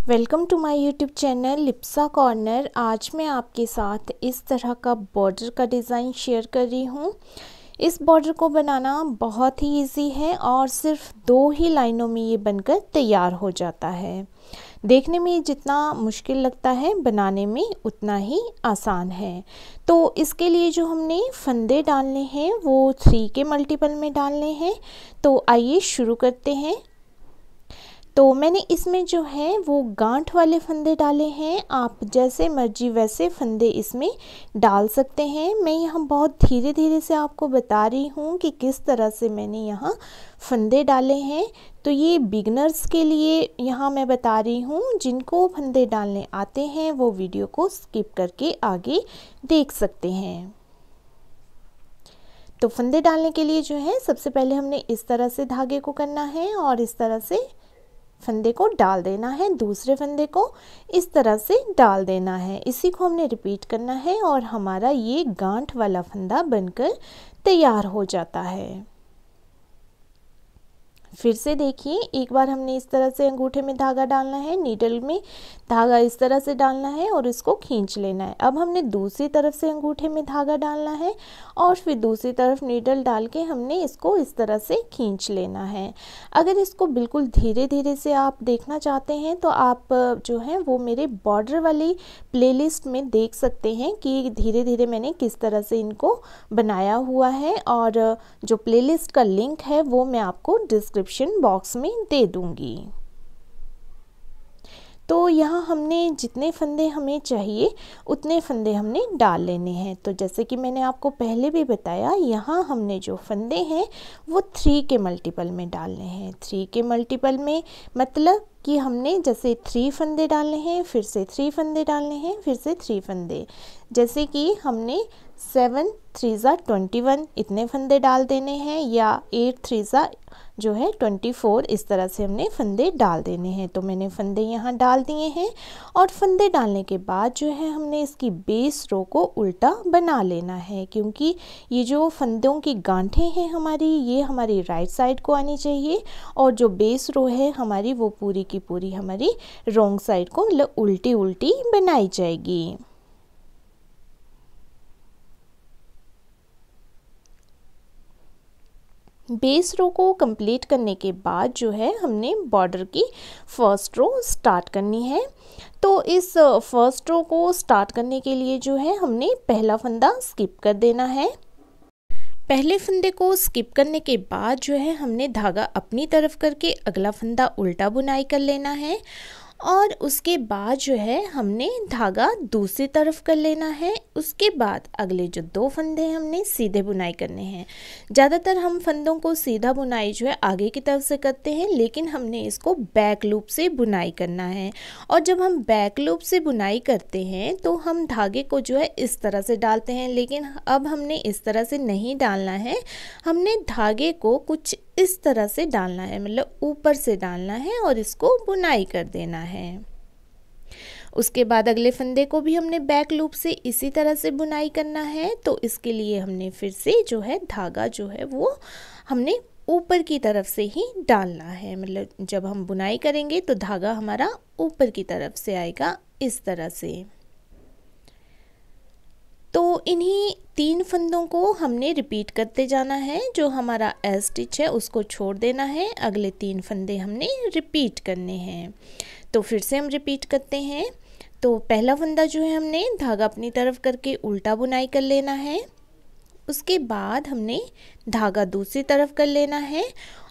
Welcome to my YouTube channel Lipsa corner. आज मैं आपके साथ इस तरह का बॉर्डर का डिज़ाइन शेयर कर रही हूँ। इस बॉर्डर को बनाना बहुत ही इजी है और सिर्फ 2 ही लाइनों में ये बनकर तैयार हो जाता है। देखने में जितना मुश्किल लगता है बनाने में उतना ही आसान है। तो इसके लिए जो हमने फंदे डालने हैं वो 3 के मल्टीपल में डालने हैं। तो आइए शुरू करते हैं। तो मैंने इसमें जो है वो गांठ वाले फंदे डाले हैं। आप जैसे मर्जी वैसे फंदे इसमें डाल सकते हैं। मैं यहाँ बहुत धीरे धीरे से आपको बता रही हूँ कि किस तरह से मैंने यहाँ फंदे डाले हैं। तो ये बिगनर्स के लिए यहाँ मैं बता रही हूँ। जिनको फंदे डालने आते हैं वो वीडियो को स्किप करके आगे देख सकते हैं। तो फंदे डालने के लिए जो है सबसे पहले हमने इस तरह से धागे को करना है और इस तरह से फंदे को डाल देना है। दूसरे फंदे को इस तरह से डाल देना है। इसी को हमने रिपीट करना है और हमारा ये गांठ वाला फंदा बनकर तैयार हो जाता है। फिर से देखिए, एक बार हमने इस तरह से अंगूठे में धागा डालना है, नीडल में धागा इस तरह से डालना है और इसको खींच लेना है। अब हमने दूसरी तरफ से अंगूठे में धागा डालना है और फिर दूसरी तरफ नीडल डाल के हमने इसको इस तरह से खींच लेना है। अगर इसको बिल्कुल धीरे धीरे से आप देखना चाहते हैं तो आप जो है वो मेरे बॉर्डर वाली प्लेलिस्ट में देख सकते हैं कि धीरे धीरे मैंने किस तरह से इनको बनाया हुआ है। और जो प्लेलिस्ट का लिंक है वो मैं आपको डिस्क्रिप्शन बॉक्स में दे दूंगी। तो यहाँ हमने जितने फंदे हमें चाहिए उतने फंदे हमने डाल लेने हैं। तो जैसे कि मैंने आपको पहले भी बताया, यहाँ हमने जो फंदे हैं वो 3 के मल्टीपल में डालने हैं। 3 के मल्टीपल में मतलब कि हमने जैसे 3 फंदे डालने हैं, फिर से 3 फंदे डालने हैं, फिर से 3 फंदे। जैसे कि हमने 7 3 21 इतने फंदे डाल देने हैं या 8 3 जो है 24, इस तरह से हमने फंदे डाल देने हैं। तो मैंने फंदे यहाँ डाल दिए हैं और फंदे डालने के बाद जो है हमने इसकी बेस रो को उल्टा बना लेना है, क्योंकि ये जो फंदों की गांठें हैं हमारी, ये हमारी राइट साइड को आनी चाहिए और जो बेस रो है हमारी वो पूरी की पूरी हमारी रॉन्ग साइड को मतलब उल्टी उल्टी बनाई जाएगी। बेस रो को कंप्लीट करने के बाद जो है हमने बॉर्डर की फर्स्ट रो स्टार्ट करनी है। तो इस फर्स्ट रो को स्टार्ट करने के लिए जो है हमने पहला फंदा स्किप कर देना है। पहले फंदे को स्किप करने के बाद जो है हमने धागा अपनी तरफ करके अगला फंदा उल्टा बुनाई कर लेना है और उसके बाद जो है हमने धागा दूसरी तरफ कर लेना है। उसके बाद अगले जो 2 फंदे हैं हमने सीधे बुनाई करने हैं। ज़्यादातर हम फंदों को सीधा बुनाई जो है आगे की तरफ से करते हैं, लेकिन हमने इसको बैक लूप से बुनाई करना है। और जब हम बैक लूप से बुनाई करते हैं तो हम धागे को जो है इस तरह से डालते हैं, लेकिन अब हमने इस तरह से नहीं डालना है। हमने धागे को कुछ इस तरह से डालना है, मतलब ऊपर से डालना है और इसको बुनाई कर देना है। उसके बाद अगले फंदे को भी हमने बैक लूप से इसी तरह से बुनाई करना है। तो इसके लिए हमने फिर से जो है धागा जो है वो हमने ऊपर की तरफ से ही डालना है, मतलब जब हम बुनाई करेंगे तो धागा हमारा ऊपर की तरफ से आएगा इस तरह से। तो इन्हीं 3 फंदों को हमने रिपीट करते जाना है। जो हमारा एल स्टिच है उसको छोड़ देना है, अगले 3 फंदे हमने रिपीट करने हैं। तो फिर से हम रिपीट करते हैं। तो पहला फंदा जो है हमने धागा अपनी तरफ करके उल्टा बुनाई कर लेना है। उसके बाद हमने धागा दूसरी तरफ कर लेना है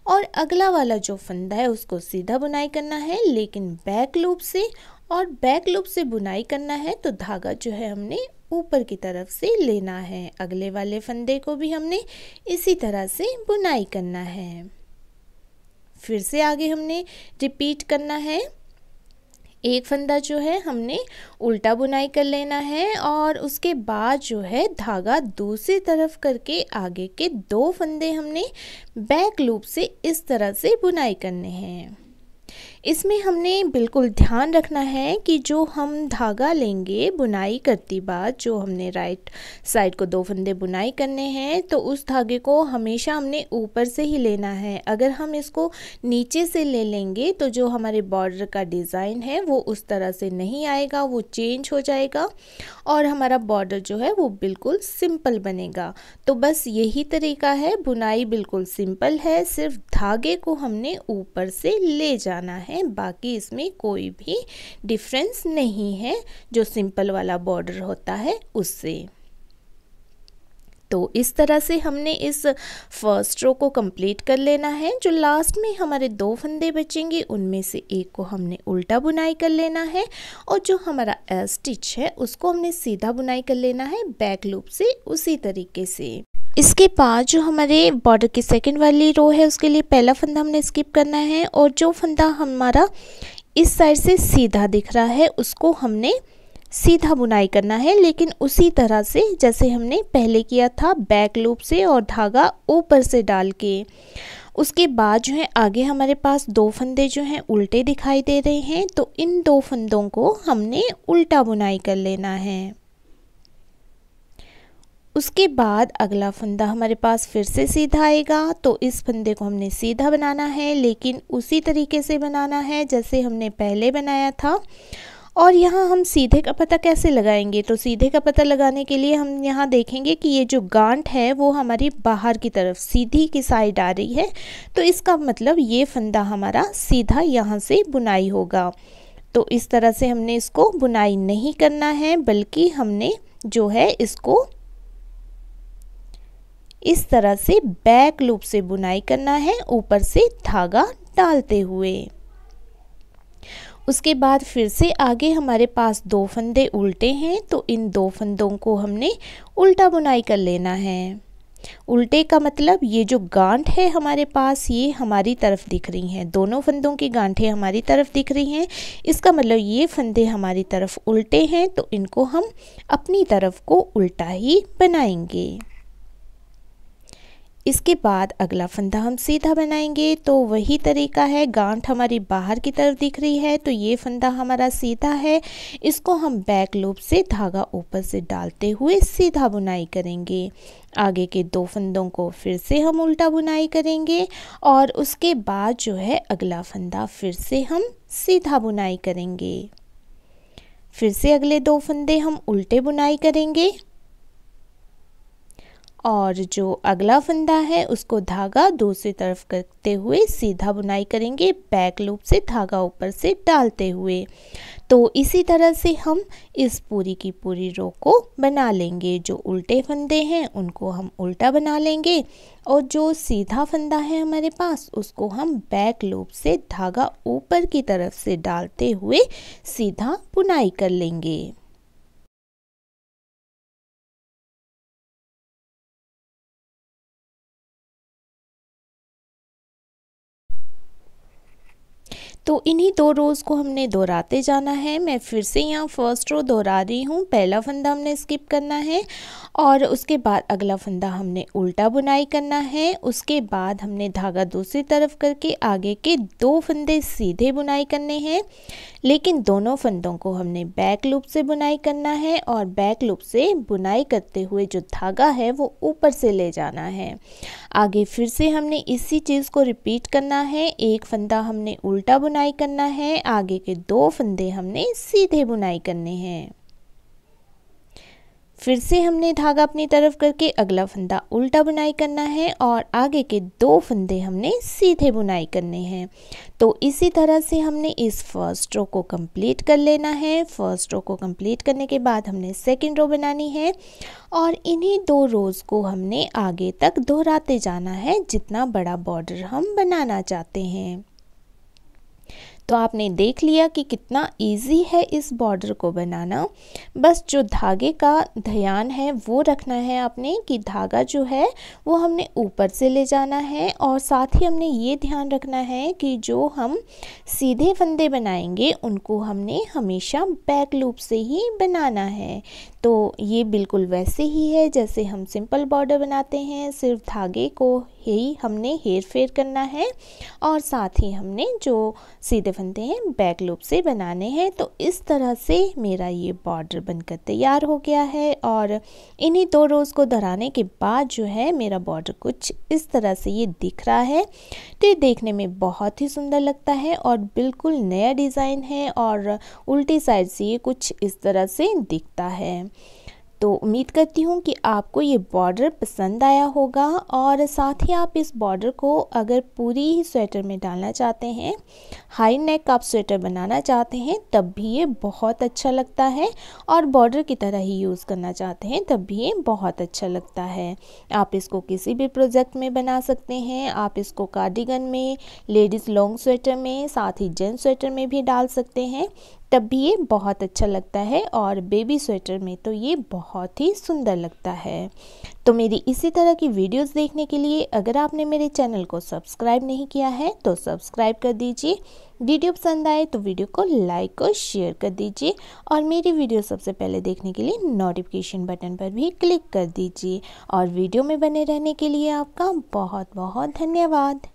और अगला वाला जो फंदा है उसको सीधा बुनाई करना है, लेकिन बैक लूप से। और बैक लूप से बुनाई करना है तो धागा जो है हमने ऊपर की तरफ से लेना है। अगले वाले फंदे को भी हमने इसी तरह से बुनाई करना है। फिर से आगे हमने रिपीट करना है। एक फंदा जो है हमने उल्टा बुनाई कर लेना है और उसके बाद जो है धागा दूसरी तरफ करके आगे के 2 फंदे हमने बैक लूप से इस तरह से बुनाई करने हैं। इसमें हमने बिल्कुल ध्यान रखना है कि जो हम धागा लेंगे बुनाई करती बार, जो हमने राइट साइड को 2 फंदे बुनाई करने हैं, तो उस धागे को हमेशा हमने ऊपर से ही लेना है। अगर हम इसको नीचे से ले लेंगे तो जो हमारे बॉर्डर का डिज़ाइन है वो उस तरह से नहीं आएगा, वो चेंज हो जाएगा और हमारा बॉर्डर जो है वो बिल्कुल सिंपल बनेगा। तो बस यही तरीका है, बुनाई बिल्कुल सिंपल है, सिर्फ धागे को हमने ऊपर से ले जाना है, बाकी इसमें कोई भी डिफरेंस नहीं है जो सिंपल वाला बॉर्डर होता है उससे। तो इस तरह से हमने इस फर्स्ट रो को कंप्लीट कर लेना है। जो लास्ट में हमारे 2 फंदे बचेंगे उनमें से एक को हमने उल्टा बुनाई कर लेना है और जो हमारा स्टिच है उसको हमने सीधा बुनाई कर लेना है बैक लूप से उसी तरीके से। इसके बाद जो हमारे बॉर्डर की सेकंड वाली रो है उसके लिए पहला फंदा हमने स्किप करना है और जो फंदा हमारा इस साइड से सीधा दिख रहा है उसको हमने सीधा बुनाई करना है, लेकिन उसी तरह से जैसे हमने पहले किया था, बैक लूप से और धागा ऊपर से डाल के। उसके बाद जो है आगे हमारे पास 2 फंदे जो हैं उल्टे दिखाई दे रहे हैं, तो इन 2 फंदों को हमने उल्टा बुनाई कर लेना है। उसके बाद अगला फंदा हमारे पास फिर से सीधा आएगा, तो इस फंदे को हमने सीधा बनाना है, लेकिन उसी तरीके से बनाना है जैसे हमने पहले बनाया था। और यहाँ हम सीधे का पता कैसे लगाएंगे, तो सीधे का पता लगाने के लिए हम यहाँ देखेंगे कि ये जो गांठ है वो हमारी बाहर की तरफ सीधी की साइड आ रही है, तो इसका मतलब ये फंदा हमारा सीधा यहाँ से बुनाई होगा। तो इस तरह से हमने इसको बुनाई नहीं करना है, बल्कि हमने जो है इसको इस तरह से बैक लूप से बुनाई करना है, ऊपर से धागा डालते हुए। उसके बाद फिर से आगे हमारे पास 2 फंदे उल्टे हैं, तो इन 2 फंदों को हमने उल्टा बुनाई कर लेना है। उल्टे का मतलब ये जो गांठ है हमारे पास ये हमारी तरफ दिख रही हैं, दोनों फंदों की गांठें हमारी तरफ दिख रही हैं, इसका मतलब ये फंदे हमारी तरफ उल्टे हैं, तो इनको हम अपनी तरफ को उल्टा ही बनाएंगे। इसके बाद अगला फंदा हम सीधा बनाएंगे, तो वही तरीका है, गांठ हमारी बाहर की तरफ दिख रही है, तो ये फंदा हमारा सीधा है, इसको हम बैक लूप से धागा ऊपर से डालते हुए सीधा बुनाई करेंगे। आगे के 2 फंदों को फिर से हम उल्टा बुनाई करेंगे और उसके बाद जो है अगला फंदा फिर से हम सीधा बुनाई करेंगे। फिर से अगले 2 फंदे हम उल्टे बुनाई करेंगे और जो अगला फंदा है उसको धागा दूसरी तरफ करते हुए सीधा बुनाई करेंगे, बैक लूप से धागा ऊपर से डालते हुए। तो इसी तरह से हम इस पूरी की पूरी रो को बना लेंगे। जो उल्टे फंदे हैं उनको हम उल्टा बना लेंगे और जो सीधा फंदा है हमारे पास उसको हम बैक लूप से धागा ऊपर की तरफ से डालते हुए सीधा बुनाई कर लेंगे। तो इन्हीं 2 रोज़ को हमने दोहराते जाना है। मैं फिर से यहाँ फर्स्ट रो दोहरा रही हूँ, पहला फंदा हमने स्किप करना है और उसके बाद अगला फंदा हमने उल्टा बुनाई करना है। उसके बाद हमने धागा दूसरी तरफ करके आगे के 2 फंदे सीधे बुनाई करने हैं, लेकिन दोनों फंदों को हमने बैक लूप से बुनाई करना है और बैक लूप से बुनाई करते हुए जो धागा है वो ऊपर से ले जाना है। आगे फिर से हमने इसी चीज़ को रिपीट करना है, एक फंदा हमने उल्टा बुनाई करना है, आगे के 2 फंदे हमने सीधे बुनाई करने हैं। फिर से हमने धागा अपनी तरफ करके अगला फंदा उल्टा बुनाई करना है और आगे के 2 फंदे हमने सीधे बुनाई करने हैं। तो इसी तरह से हमने इस फर्स्ट रो को कंप्लीट कर लेना है। फर्स्ट रो को कंप्लीट करने के बाद हमने सेकंड रो बनानी है और इन्हीं 2 रोज़ को हमने आगे तक दोहराते जाना है जितना बड़ा बॉर्डर हम बनाना चाहते हैं। तो आपने देख लिया कि कितना इजी है इस बॉर्डर को बनाना। बस जो धागे का ध्यान है वो रखना है आपने कि धागा जो है वो हमने ऊपर से ले जाना है और साथ ही हमने ये ध्यान रखना है कि जो हम सीधे फंदे बनाएंगे उनको हमने हमेशा बैक लूप से ही बनाना है। तो ये बिल्कुल वैसे ही है जैसे हम सिंपल बॉर्डर बनाते हैं, सिर्फ धागे को ही हमने हेर फेर करना है और साथ ही हमने जो सीधे फंदे हैं बैक लूप से बनाने हैं। तो इस तरह से मेरा ये बॉर्डर बनकर तैयार हो गया है और इन्हीं 2 रोज़ को दोहराने के बाद जो है मेरा बॉर्डर कुछ इस तरह से ये दिख रहा है। तो ये देखने में बहुत ही सुंदर लगता है और बिल्कुल नया डिज़ाइन है और उल्टी साइड से ये कुछ इस तरह से दिखता है। तो उम्मीद करती हूँ कि आपको ये बॉर्डर पसंद आया होगा और साथ ही आप इस बॉर्डर को अगर पूरी ही स्वेटर में डालना चाहते हैं, हाई नेक आप स्वेटर बनाना चाहते हैं तब भी ये बहुत अच्छा लगता है और बॉर्डर की तरह ही यूज़ करना चाहते हैं तब भी ये बहुत अच्छा लगता है। आप इसको किसी भी प्रोजेक्ट में बना सकते हैं, आप इसको कार्डिगन में, लेडीज़ लॉन्ग स्वेटर में, साथ ही जेंट्स स्वेटर में भी डाल सकते हैं, तब भी ये बहुत अच्छा लगता है और बेबी स्वेटर में तो ये बहुत ही सुंदर लगता है। तो मेरी इसी तरह की वीडियोस देखने के लिए अगर आपने मेरे चैनल को सब्सक्राइब नहीं किया है तो सब्सक्राइब कर दीजिए। वीडियो पसंद आए तो वीडियो को लाइक और शेयर कर दीजिए और मेरी वीडियो सबसे पहले देखने के लिए नोटिफिकेशन बटन पर भी क्लिक कर दीजिए और वीडियो में बने रहने के लिए आपका बहुत बहुत धन्यवाद।